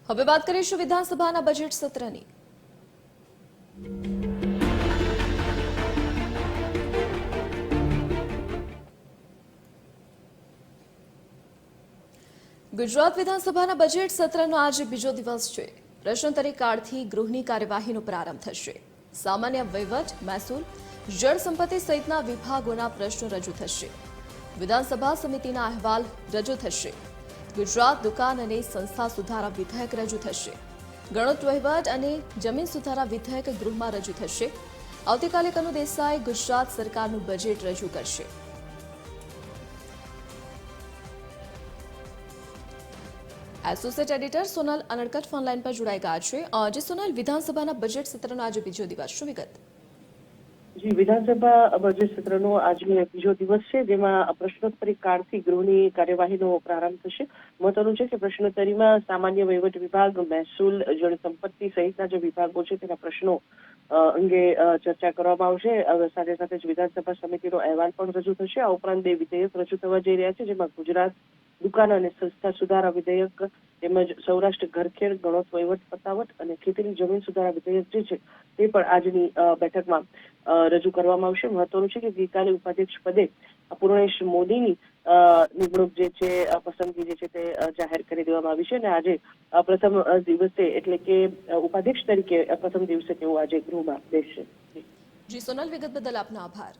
હવે વાત કરીશું વિધાનસભાના બજેટ સત્રની। ગુજરાત વિધાનસભાના બજેટ સત્રનો આજે બીજો દિવસ છે। પ્રશ્નોત્તરી કાળથી ગૃહની કાર્યવાહીનો પ્રારંભ થશે। સામાન્ય વહીવટ, મહેસૂલ, જળ સંપત્તિ સહિતના વિભાગોના પ્રશ્નો રજૂ થશે। વિધાનસભા સમિતિના અહેવાલ રજૂ થશે। ગુજરાત દુકાન અને સંસ્થા સુધારા વિધેયક રજૂ થશે। ગણોત વહીવટ અને જમીન સુધારા વિધેયક ગૃહમાં રજૂ થશે। આવતીકાલે કનુ દેસાઈ ગુજરાત સરકારનું બજેટ રજૂ કરશે। Associate editor Sonal Anadkat phone line પર જોડાઈ ગયા છે। જે સોનલ, વિધાનસભાના બજેટ સત્રનો આજે બીજો દિવસ, શું વિગત? જી, વિધાનસભા બજેટ સત્રનો આજે બીજો દિવસ છે, જેમાં પ્રશ્નોત્તરી કાળથી ગૃહની કાર્યવાહીનો પ્રારંભ થશે। મહત્વનું છે કે પ્રશ્નોત્તરીમાં સામાન્ય વહીવટ વિભાગ, મહેસૂલ, જળ સંપત્તિ સહિતના જે વિભાગો છે તેના પ્રશ્નો અંગે ચર્ચા કરવામાં આવશે। સાથે સાથે જ વિધાનસભા સમિતિનો અહેવાલ પણ રજૂ થશે। આ ઉપરાંત બે વિધેયક રજૂ થવા જઈ રહ્યા છે, જેમાં ગુજરાત દુકાન અને સંસ્થા સુધારા વિધેયક તેમજ સૌરાષ્ટ્ર ઘરખેડ, ગણોત વહીવટ પતાવટ અને ખેતીની જમીન સુધારા વિધેયક જે છે તે પણ આજની બેઠકમાં રજૂ કરવામાં આવશે। મહત્વનું છે કે ગઈકાલે ઉપાધ્યક્ષ પદે પૂર્ણેશ મોદીની નિમણૂક જે છે પસંદગી જે છે તે જાહેર કરી દેવામાં આવી છે અને આજે પ્રથમ દિવસે એટલે કે ઉપાધ્યક્ષ તરીકે પ્રથમ દિવસે તેઓ આજે ગૃહમાં બેસશે। જી સોનલ, વિગત બદલ આપનો આભાર।